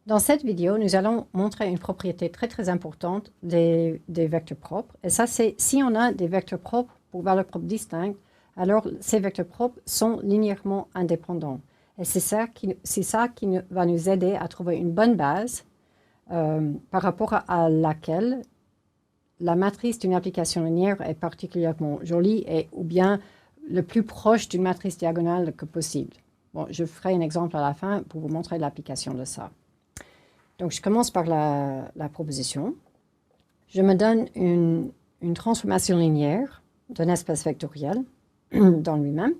Dans cette vidéo, nous allons montrer une propriété très importante des vecteurs propres. Et ça, c'est si on a des vecteurs propres pour valeurs propres distinctes, alors ces vecteurs propres sont linéairement indépendants. Et c'est ça qui va nous aider à trouver une bonne base par rapport à laquelle la matrice d'une application linéaire est particulièrement jolie ou bien le plus proche d'une matrice diagonale que possible. Bon, je ferai un exemple à la fin pour vous montrer l'application de ça. Donc, je commence par la proposition. Je me donne une transformation linéaire d'un espace vectoriel dans lui-même.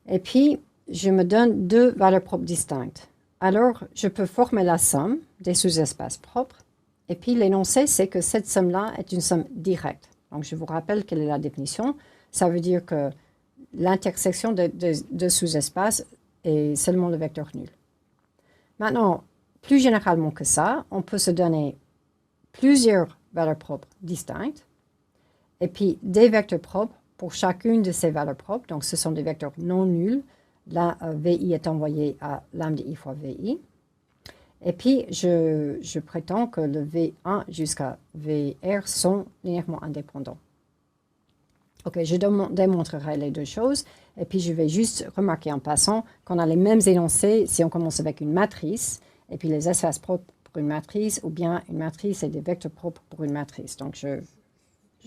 Et puis, je me donne deux valeurs propres distinctes. Alors, je peux former la somme des sous-espaces propres. Et puis, l'énoncé, c'est que cette somme-là est une somme directe. Donc, je vous rappelle quelle est la définition. Ça veut dire que l'intersection de sous-espaces est seulement le vecteur nul. Maintenant, plus généralement que ça, on peut se donner plusieurs valeurs propres distinctes et puis des vecteurs propres pour chacune de ces valeurs propres. Donc, ce sont des vecteurs non nuls. Là, VI est envoyé à lambda I fois VI. Et puis, je prétends que le V1 jusqu'à VR sont linéairement indépendants. Ok, je démontrerai les deux choses. Et puis, je vais juste remarquer en passant qu'on a les mêmes énoncés si on commence avec une matrice. Et puis les espaces propres pour une matrice, ou bien une matrice et des vecteurs propres pour une matrice. Donc, je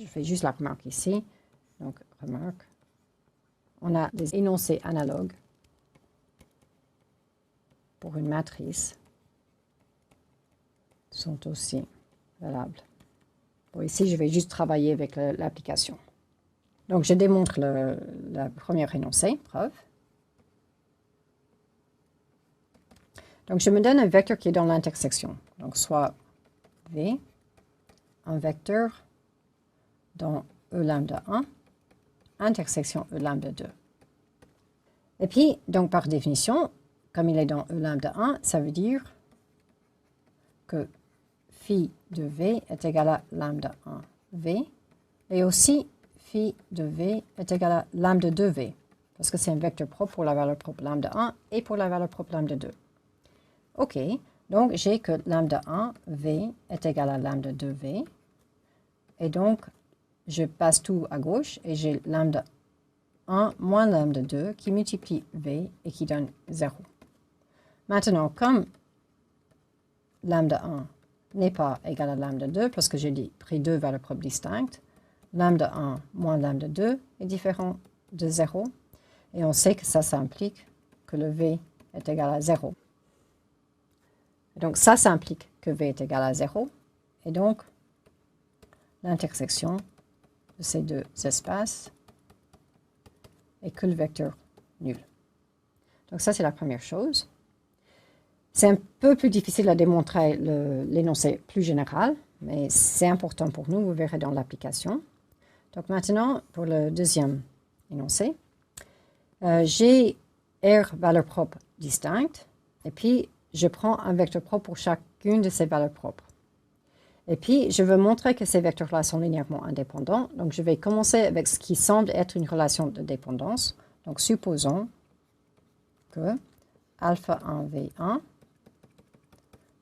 fais juste la remarque ici. Donc, remarque. On a des énoncés analogues pour une matrice sont aussi valables. Bon, ici, je vais juste travailler avec l'application. Donc, je démontre la première énoncé, preuve. Donc, je me donne un vecteur qui est dans l'intersection. Donc, soit V, un vecteur dans E lambda 1, intersection E lambda 2. Et puis, donc, par définition, comme il est dans E lambda 1, ça veut dire que phi de V est égal à lambda 1 V, et aussi phi de V est égal à lambda 2 V, parce que c'est un vecteur propre pour la valeur propre lambda 1 et pour la valeur propre lambda 2. OK, donc j'ai que lambda 1, V, est égal à lambda 2, V. Et donc, je passe tout à gauche et j'ai lambda 1 moins lambda 2 qui multiplie V et qui donne 0. Maintenant, comme lambda 1 n'est pas égal à lambda 2, parce que j'ai pris deux valeurs propres distinctes, lambda 1 moins lambda 2 est différent de 0. Et on sait que ça implique que le V est égal à 0. Donc, ça implique que V est égal à 0. Et donc, l'intersection de ces deux espaces est que le vecteur nul. Donc, ça, c'est la première chose. C'est un peu plus difficile à démontrer l'énoncé plus général, mais c'est important pour nous, vous verrez dans l'application. Donc, maintenant, pour le deuxième énoncé, j'ai R valeurs propres distinctes, et puis je prends un vecteur propre pour chacune de ces valeurs propres. Et puis, je veux montrer que ces vecteurs-là sont linéairement indépendants. Donc, je vais commencer avec ce qui semble être une relation de dépendance. Donc, supposons que alpha 1 V1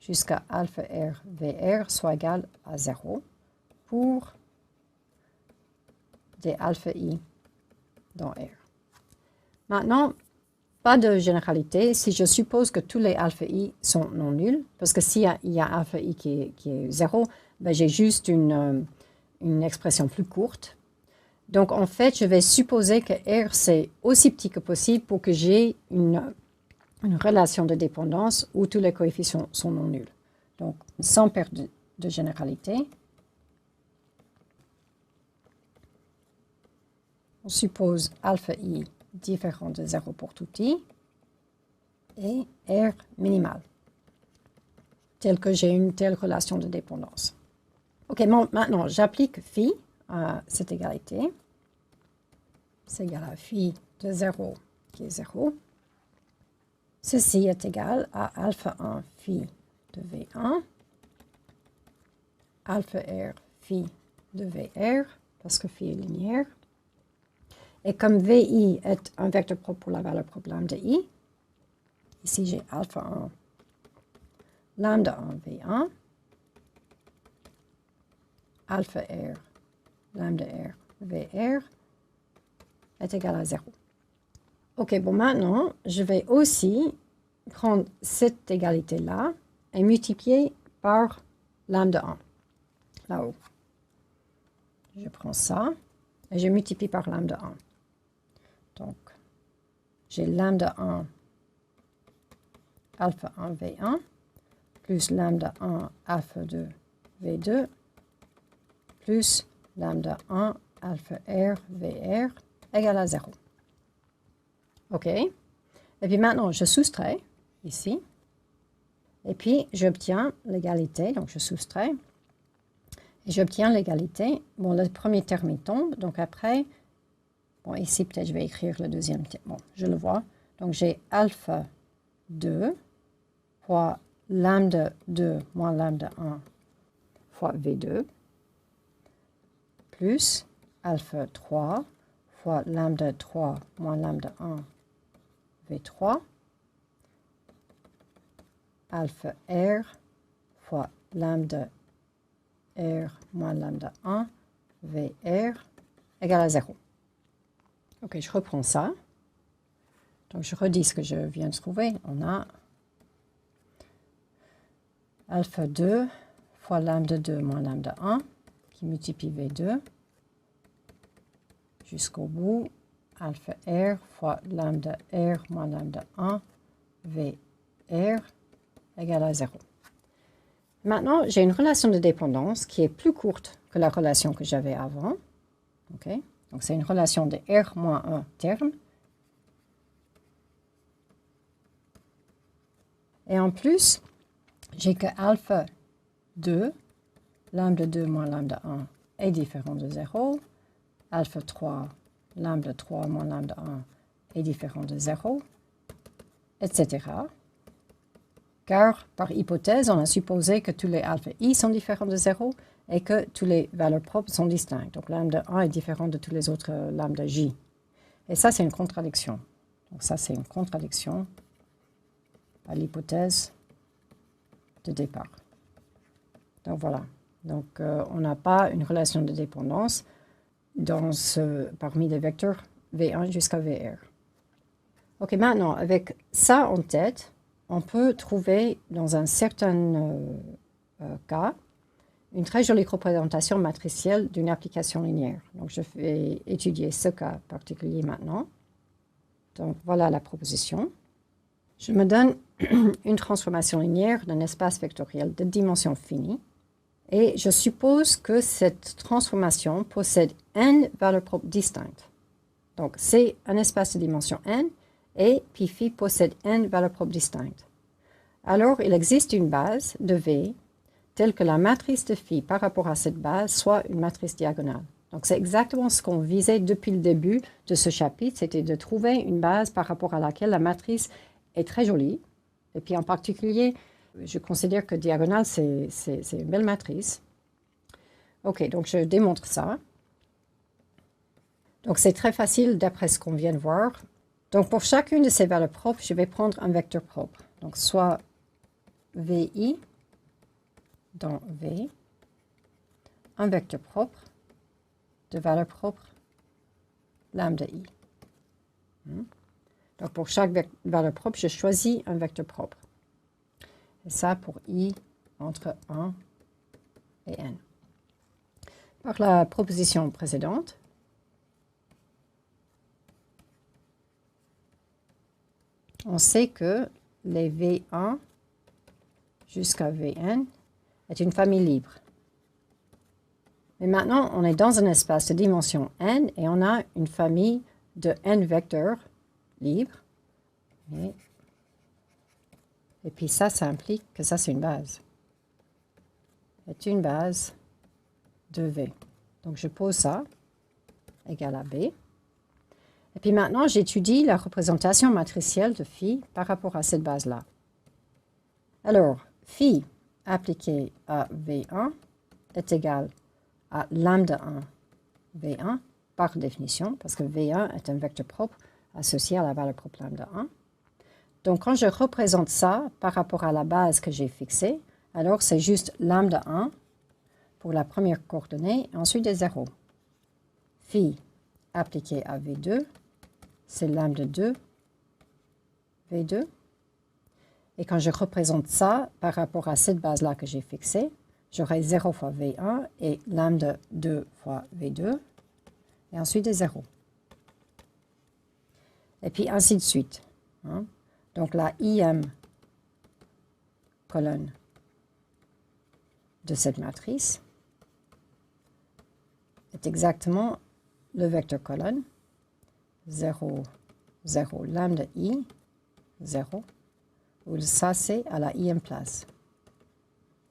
jusqu'à alpha R VR soit égal à 0 pour des alpha I dans R. Maintenant, pas de généralité si je suppose que tous les alpha I sont non nuls, parce que s'il y a alpha I qui est 0, ben j'ai juste une expression plus courte. Donc, en fait, je vais supposer que R, c'est aussi petit que possible pour que j'ai une relation de dépendance où tous les coefficients sont non nuls. Donc, sans perte de généralité, on suppose alpha I différent de 0 pour tout I, et R minimal, tel que j'ai une telle relation de dépendance. OK, maintenant, j'applique phi à cette égalité. C'est égal à phi de 0 qui est 0. Ceci est égal à alpha 1 phi de V1, alpha R phi de VR, parce que phi est linéaire. Et comme VI est un vecteur propre pour la valeur propre lambda I, ici j'ai alpha 1 lambda 1 V1, alpha R, lambda R, VR est égal à 0. Ok, bon, maintenant, je vais aussi prendre cette égalité-là et multiplier par lambda 1, là-haut. Je prends ça et je multiplie par lambda 1. Donc, j'ai lambda 1 alpha 1 V1 plus lambda 1 alpha 2 V2 plus lambda 1 alpha R VR égale à 0. OK. Et puis maintenant, je soustrais ici. Et puis, j'obtiens l'égalité. Donc, je soustrais. Et j'obtiens l'égalité. Bon, le premier terme, il tombe. Donc, après, bon, ici, peut-être, je vais écrire le deuxième terme. Bon, je le vois. Donc, j'ai alpha 2 fois lambda 2 moins lambda 1 fois V2 plus alpha 3 fois lambda 3 moins lambda 1 V3 alpha R fois lambda R moins lambda 1 VR égale à 0. Ok, je reprends ça. Donc, je redis ce que je viens de trouver. On a alpha 2 fois lambda 2 moins lambda 1 qui multiplie V2 jusqu'au bout. Alpha R fois lambda R moins lambda 1 VR égale à 0. Maintenant, j'ai une relation de dépendance qui est plus courte que la relation que j'avais avant. Okay? Donc, c'est une relation de R moins 1 terme. Et en plus, j'ai que alpha 2, lambda 2 moins lambda 1 est différent de 0. Alpha 3, lambda 3 moins lambda 1 est différent de 0, etc. Car, par hypothèse, on a supposé que tous les alpha i sont différents de 0 et que tous les valeurs propres sont distinctes. Donc, lambda 1 est différent de tous les autres lambda j. Et ça, c'est une contradiction. Donc, ça, c'est une contradiction à l'hypothèse de départ. Donc, voilà. Donc, on n'a pas une relation de dépendance parmi les vecteurs V1 jusqu'à VR. Ok, maintenant, avec ça en tête, on peut trouver dans un certain cas une très jolie représentation matricielle d'une application linéaire. Donc, je vais étudier ce cas particulier maintenant. Donc, voilà la proposition. Je me donne une transformation linéaire d'un espace vectoriel de dimension finie. Et je suppose que cette transformation possède n valeurs propres distinctes. Donc, c'est un espace de dimension n et pi phi possède n valeurs propres distinctes. Alors, il existe une base de V telle que la matrice de phi par rapport à cette base soit une matrice diagonale. Donc, c'est exactement ce qu'on visait depuis le début de ce chapitre, c'était de trouver une base par rapport à laquelle la matrice est très jolie. Et puis, en particulier, je considère que diagonale, c'est une belle matrice. Ok, donc je démontre ça. Donc, c'est très facile d'après ce qu'on vient de voir. Donc, pour chacune de ces valeurs propres, je vais prendre un vecteur propre. Donc, soit VI dans V, un vecteur propre de valeur propre lambda I. Donc, pour chaque valeur propre, je choisis un vecteur propre. Et ça pour I entre 1 et n. Par la proposition précédente, on sait que les V1 jusqu'à Vn est une famille libre. Mais maintenant, on est dans un espace de dimension n et on a une famille de n vecteurs libres. Et puis ça implique que ça, c'est une base. C'est une base de V. Donc, je pose ça égal à B. Et puis maintenant, j'étudie la représentation matricielle de phi par rapport à cette base-là. Alors, phi appliqué à V1 est égal à lambda 1 V1 par définition, parce que V1 est un vecteur propre associé à la valeur propre lambda 1. Donc, quand je représente ça par rapport à la base que j'ai fixée, alors c'est juste lambda 1 pour la première coordonnée, ensuite des 0. Phi appliqué à V2, c'est lambda 2, V2. Et quand je représente ça par rapport à cette base-là que j'ai fixée, j'aurai 0 fois V1 et lambda 2 fois V2, et ensuite des 0. Et puis ainsi de suite. Hein. Donc la IM colonne de cette matrice est exactement le vecteur colonne 0, 0, lambda I, 0, où ça c'est à la IM place.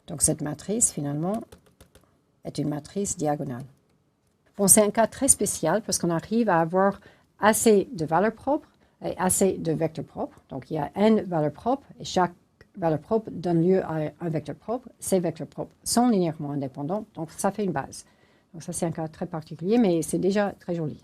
Donc cette matrice finalement est une matrice diagonale. Bon, c'est un cas très spécial parce qu'on arrive à avoir assez de valeurs propres et assez de vecteurs propres. Donc il y a n valeurs propres et chaque valeur propre donne lieu à un vecteur propre. Ces vecteurs propres sont linéairement indépendants, donc ça fait une base. Donc ça c'est un cas très particulier, mais c'est déjà très joli.